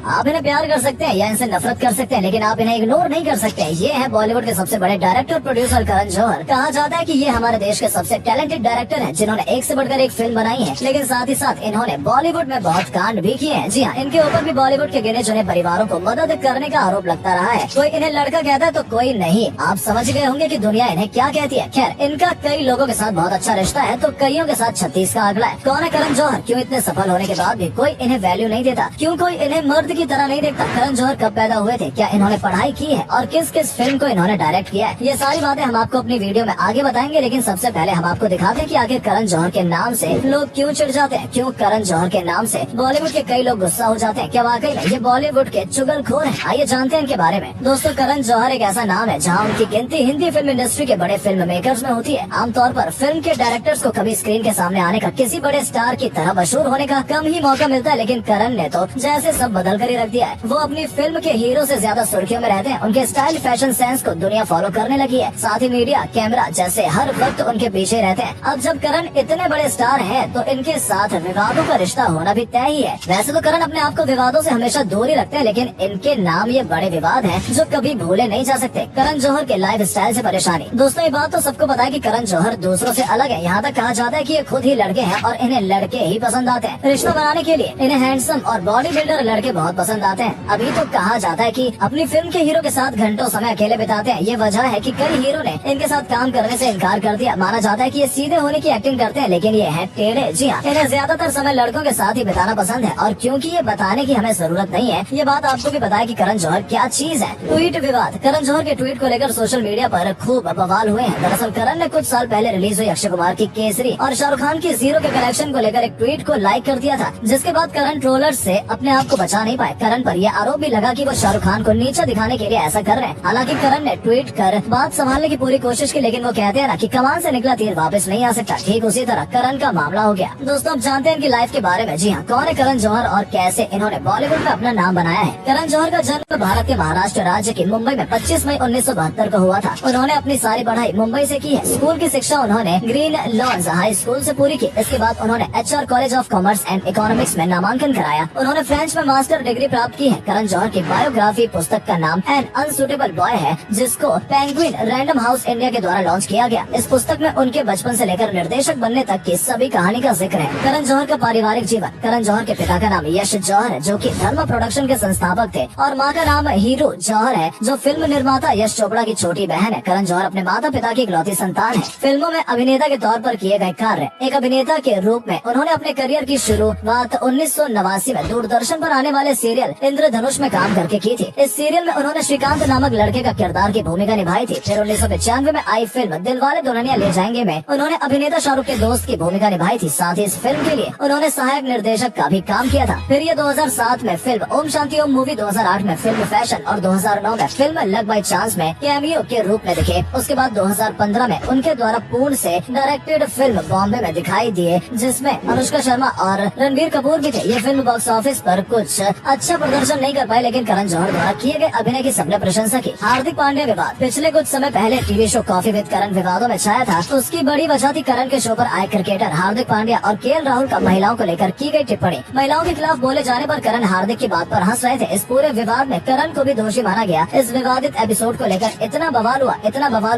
आप इन्हें प्यार कर सकते हैं या इनसे नफरत कर सकते हैं, लेकिन आप इन्हें इग्नोर नहीं कर सकते। ये है बॉलीवुड के सबसे बड़े डायरेक्टर प्रोड्यूसर करण जौहर। कहा जाता है कि ये हमारे देश के सबसे टैलेंटेड डायरेक्टर हैं, जिन्होंने एक से बढ़कर एक फिल्म बनाई है, लेकिन साथ ही साथ इन्होंने बॉलीवुड में बहुत कांड भी किए हैं। जी हाँ, इनके ऊपर भी बॉलीवुड के गिने चुने परिवारों को मदद करने का आरोप लगता रहा है। कोई इन्हें लड़का कहता है तो कोई नहीं। आप समझ गए होंगे कि दुनिया इन्हें क्या कहती है। खैर, इनका कई लोगों के साथ बहुत अच्छा रिश्ता है तो कईयों के साथ 36 का आंकड़ा है। कौन है करण जौहर? क्यों इतने सफल होने के बाद भी कोई इन्हें वैल्यू नहीं देता? क्यों कोई इन्हें मर्द की तरह नहीं देखता? करण जौहर कब पैदा हुए थे? क्या इन्होंने पढ़ाई की है? और किस किस फिल्म को इन्होंने डायरेक्ट किया है? ये सारी बातें हम आपको अपनी वीडियो में आगे बताएंगे, लेकिन सबसे पहले हम आपको दिखाते हैं कि आखिर करण जौहर के नाम से लोग क्यों चिढ़ जाते हैं। क्यों करण जौहर के नाम से बॉलीवुड के कई लोग गुस्सा हो जाते हैं? क्या वाकई में ये बॉलीवुड के चुगलखोर हैं? आइए जानते हैं इनके बारे में। दोस्तों, करण जौहर एक ऐसा नाम है जहाँ उनकी गिनती हिंदी फिल्म इंडस्ट्री के बड़े फिल्म मेकर्स में होती है। आमतौर पर फिल्म के डायरेक्टर्स को कभी स्क्रीन के सामने आने का, किसी बड़े स्टार की तरह मशहूर होने का कम ही मौका मिलता है, लेकिन करण ने तो जैसे सब बदल कर ही रख दिया है। वो अपनी फिल्म के हीरो से ज्यादा सुर्खियों में रहते हैं। उनके स्टाइल, फैशन सेंस को दुनिया फॉलो करने लगी है। साथ ही मीडिया, कैमरा जैसे हर वक्त उनके पीछे रहते हैं। अब जब करण इतने बड़े स्टार हैं, तो इनके साथ विवादों का रिश्ता होना भी तय ही है। वैसे तो करण अपने आप को विवादों से हमेशा दूर ही रखते हैं, लेकिन इनके नाम ये बड़े विवाद हैं जो कभी भूले नहीं जा सकते। करण जौहर के लाइफ स्टाइल से परेशानी। दोस्तों, ये बात तो सबको पता है कि करण जौहर दूसरों से अलग है। यहाँ तक कहा जाता है कि ये खुद ही लड़के हैं और इन्हें लड़के ही पसंद आते हैं। रिश्ता बनाने के लिए इन्हें हैंडसम और बॉडी बिल्डर लड़के बहुत पसंद आते हैं। अभी तो कहा जाता है कि अपनी फिल्म के हीरो के साथ घंटों समय अकेले बिताते हैं। ये वजह है कि कई हीरो ने इनके साथ काम करने से इनकार कर दिया। माना जाता है कि ये सीधे होने की एक्टिंग करते हैं, लेकिन ये है टेढ़े। जी हाँ, इन्हें ज्यादातर समय लड़कों के साथ ही बिताना पसंद है, और क्योंकि ये बताने की हमें जरूरत नहीं है, ये बात आपको भी पता है कि करण जौहर क्या चीज है। ट्वीट विवाद। करण जौहर के ट्वीट को लेकर सोशल मीडिया पर खूब बवाल हुए हैं। दरअसल करण ने कुछ साल पहले रिलीज हुई अक्षय कुमार की केसरी और शाहरुख खान की जीरो के कलेक्शन को लेकर एक ट्वीट को लाइक कर दिया था, जिसके बाद करण ट्रोलर्स से अपने आप को बचा नहीं पाए। करण पर यह आरोप भी लगा कि वो शाहरुख खान को नीचा दिखाने के लिए ऐसा कर रहे हैं। हालांकि करण ने ट्वीट कर बात संभालने की पूरी कोशिश की, लेकिन वो कहते हैं ना कि कमान से निकला तीर वापस नहीं आ सकता। ठीक उसी तरह करण का मामला हो गया। दोस्तों, अब जानते हैं इनकी लाइफ के बारे में। जी हाँ, कौन है करण जौहर और कैसे इन्होंने बॉलीवुड में अपना नाम बनाया है। करण जौहर का जन्म भारत के महाराष्ट्र राज्य के मुंबई में 25 मई 1972 को हुआ था। उन्होंने अपनी सारी पढ़ाई मुंबई से की है। स्कूल की शिक्षा उन्होंने ग्रीन लॉन्स हाई स्कूल से पूरी की। इसके बाद उन्होंने HR college of commerce and economics में नामांकन कराया। उन्होंने फ्रेंच में मास्टर डिग्री प्राप्त की है। करण जौहर की बायोग्राफी पुस्तक का नाम एन अनसुटेबल बॉय है, जिसको पेंगुइन रैंडम हाउस इंडिया के द्वारा लॉन्च किया गया। इस पुस्तक में उनके बचपन से लेकर निर्देशक बनने तक की सभी कहानी का जिक्र है। करण जौहर का पारिवारिक जीवन। करण जौहर के पिता का नाम यश जौहर है, जो कि धर्मा प्रोडक्शन के संस्थापक थे, और माँ का नाम हीरू जौहर है, जो फिल्म निर्माता यश चोपड़ा की छोटी बहन है। करण जौहर अपने माता पिता की इकलौती संतान है। फिल्मों में अभिनेता के तौर पर किए गए कार्य। एक अभिनेता के रूप में उन्होंने अपने करियर की शुरुआत 1989 में दूरदर्शन पर आने वाले सीरियल इंद्रधनुष में काम करके की थी। इस सीरियल में उन्होंने श्रीकांत नामक लड़के का किरदार की भूमिका निभाई थी। फिर 1995 में आई फिल्म दिलवाले दुल्हनिया ले जाएंगे में उन्होंने अभिनेता शाहरुख के दोस्त की भूमिका निभाई थी। साथ ही इस फिल्म के लिए उन्होंने सहायक निर्देशक का भी काम किया था। फिर ये 2007 में फिल्म ओम शांति ओम मूवी, 2008 में फिल्म फैशन और 2009 में फिल्म लक बाय चांस में कैमियो के रूप में दिखे। उसके बाद 2015 में उनके द्वारा पूर्ण से डायरेक्टेड फिल्म बॉम्बे में दिखाई दिए, जिसमें अनुष्का शर्मा और रणबीर कपूर भी थे। ये फिल्म बॉक्स ऑफिस पर कुछ अच्छा प्रदर्शन नहीं कर पाई, लेकिन करण जौहर द्वारा किए गए अभिनय की सबने प्रशंसा की। हार्दिक पांड्या विवाद। पिछले कुछ समय पहले टीवी शो कॉफी विद करण विवादों में छाया था। उसकी बड़ी वजह थी करण के शो पर आए क्रिकेटर हार्दिक पांड्या और KL राहुल का महिलाओं को लेकर की गई टिप्पणी। महिलाओं के खिलाफ बोले जाने पर करण हार्दिक की बात पर हंस रहे थे। इस पूरे विवाद में करण को भी दोषी माना गया। इस विवादित एपिसोड को लेकर इतना बवाल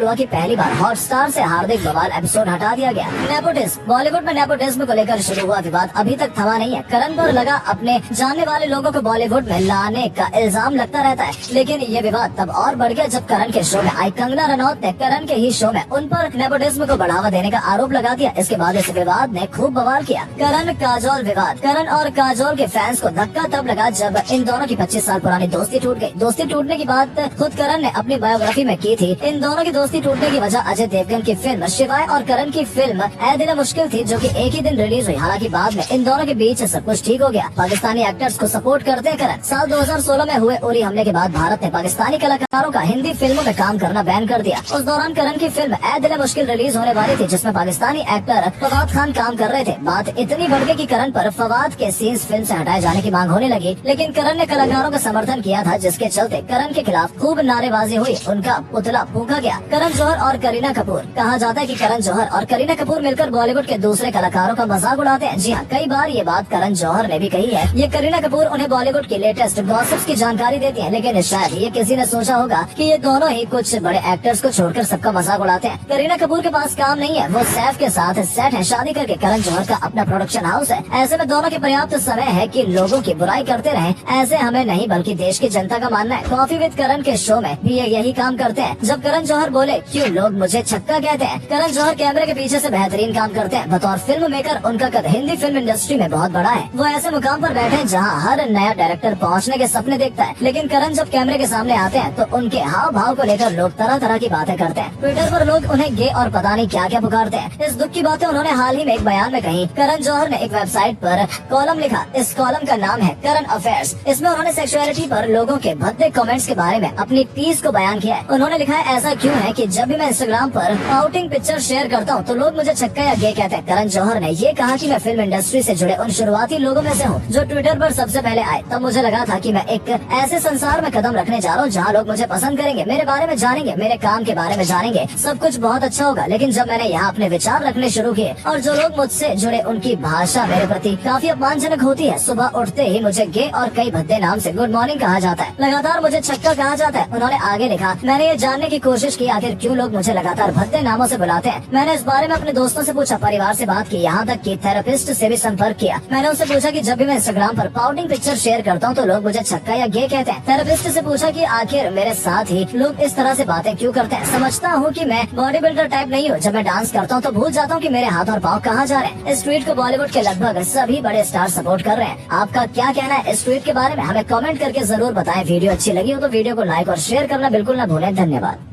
हुआ कि पहली बार हॉटस्टार से हार्दिक बवाल एपिसोड हटा दिया गया। नेपोटिज्म। बॉलीवुड में नेपोटिज्म को लेकर शुरू हुआ विवाद अभी तक थमा नहीं है। करण पर लगा अपने जानने वाले लोगों को बॉलीवुड में लाने का इल्जाम लगता रहता है, लेकिन ये विवाद तब और बढ़ गया जब करण के शो में आई कंगना रनौत ने करण के ही शो में उन पर नेपोटिज्म को बढ़ावा देने का आरोप लगा दिया। इसके बाद इस विवाद ने खूब बवाल किया। करण काजोल विवाद। करण और काजोल के फैंस को धक्का तब लगा जब इन दोनों की 25 साल पुरानी दोस्ती टूट गई। दोस्ती टूटने की बात खुद करण ने अपनी बायोग्राफी में की थी। इन दोनों की दोस्ती टूटने की वजह अजय देवगन की फिल्म शिवाय और करण की फिल्म ऐ दिल मुश्किल थी, जो कि एक ही दिन रिलीज हुई। हालांकि बाद में इन दोनों के बीच सब कुछ ठीक हो गया। पाकिस्तानी एक्टर्स को सपोर्ट करते करण। साल 2016 में हुए उरी हमले के बाद भारत ने पाकिस्तानी कलाकारों का हिंदी फिल्मों में काम करना बैन कर दिया। उस दौरान करण की फिल्म ऐ दिल मुश्किल रिलीज होने वाली थी, जिसमें पाकिस्तानी एक्टर फवाद खान काम कर रहे थे। बात इतनी बढ़ गई कि करण पर फवाद के सीन्स फिल्म से हटाए जाने की मांग होने लगी, लेकिन करण ने कलाकारों का समर्थन किया था, जिसके चलते करण के खिलाफ खूब नारेबाजी हुई। उनका पुतला फूंका गया। करण जौहर और करीना कपूर। कहा जाता है कि करण जौहर और करीना कपूर मिलकर बॉलीवुड के दूसरे कलाकारों का मजाक उड़ाते हैं। जी हाँ, कई बार ये बात करण जौहर ने भी कही है। ये करीना कपूर उन्हें बॉलीवुड की लेटेस्ट गॉसिप्स की जानकारी देती है। लेकिन शायद ये किसी ने सोचा होगा कि ये दोनों ही कुछ बड़े एक्टर्स को छोड़कर सबका मजाक उड़ाते हैं। करीना कपूर के पास काम नहीं है, वो सैफ के साथ सेट है, शादी करके करण जौहर का अपना प्रोडक्शन हाउस है। ऐसे में दोनों के पर्याप्त समय है कि लोगों की बुराई करते रहें। ऐसे हमें नहीं बल्कि देश की जनता का मानना है। कॉफी विद करण के शो में भी ये यही काम करते हैं। जब करण जौहर बोले क्यों लोग मुझे छक्का कहते हैं, करण जौहर कैमरे के पीछे से बेहतरीन काम करते हैं। बतौर फिल्म मेकर उनका कद हिंदी फिल्म इंडस्ट्री में बहुत बड़ा है। वो ऐसे मुकाम पर बैठे जहाँ हर नया डायरेक्टर पहुँचने के सपने देखता है। लेकिन करण जब कैमरे के सामने आते हैं तो उनके हाव भाव को लेकर लोग तरह तरह की बातें करते हैं। ट्विटर पर लोग उन्हें गे और पता नहीं क्या क्या पुकारते हैं। इस दुख की बातें उन्होंने हाल ही में एक बयान में कही। करण जौहर ने एक वेबसाइट पर कॉलम लिखा। इस कॉलम का नाम है करंट अफेयर्स। इसमें उन्होंने सेक्सुअलिटी पर लोगों के भद्दे कमेंट्स के बारे में अपनी टीज को बयान किया है। उन्होंने लिखा है ऐसा क्यों है कि जब भी मैं इंस्टाग्राम पर आउटिंग पिक्चर शेयर करता हूँ तो लोग मुझे छक्का या गे कहते हैं। करण जौहर ने ये कहा कि मैं फिल्म इंडस्ट्री से जुड़े उन शुरुआती लोगों में से हूँ जो ट्विटर पर सबसे पहले आए। तब मुझे लगा था कि मैं एक ऐसे संसार में कदम रखने जा रहा हूँ जहाँ लोग मुझे पसंद करेंगे, मेरे बारे में जानेंगे, मेरे काम के बारे में जानेंगे, सब कुछ बहुत अच्छा होगा। लेकिन जब मैंने यहाँ अपने विचार रखने शुरू किए और जो लोग मुझसे जुड़े उनकी भाषा मेरे प्रति काफी अपमानजनक होती है। सुबह उठते ही मुझे गे और कई भद्दे नाम से गुड मॉर्निंग कहा जाता है, लगातार मुझे छक्का कहा जाता है। उन्होंने आगे लिखा मैंने ये जानने की कोशिश की आखिर क्यों लोग मुझे लगातार भद्दे नामों से बुलाते हैं। मैंने इस बारे में अपने दोस्तों से पूछा, परिवार से बात की, यहाँ तक कि थेरेपिस्ट से भी संपर्क किया। मैंने उनसे पूछा कि जब भी मैं इंस्टाग्राम पर पाउटिंग पिक्चर शेयर करता हूँ तो लोग मुझे छक्का या गे कहते हैं। थेरेपिस्ट से पूछा कि आखिर मेरे साथ ही लोग इस तरह से बातें क्यों करते हैं। समझता हूँ कि मैं बॉडी बिल्डर टाइप नहीं हूँ। जब मैं डांस करता हूँ तो भूल जाता हूँ कि मेरे हाथ और पाँव कहाँ जा रहे हैं। इस ट्वीट को बॉलीवुड के लगभग सभी बड़े स्टार सपोर्ट कर रहे हैं। आपका क्या कहना है इस ट्वीट के बारे में, हमें कमेंट करके जरूर बताएं। वीडियो अच्छी लगी हो तो वीडियो को लाइक और शेयर करना बिल्कुल न भूलें। धन्यवाद।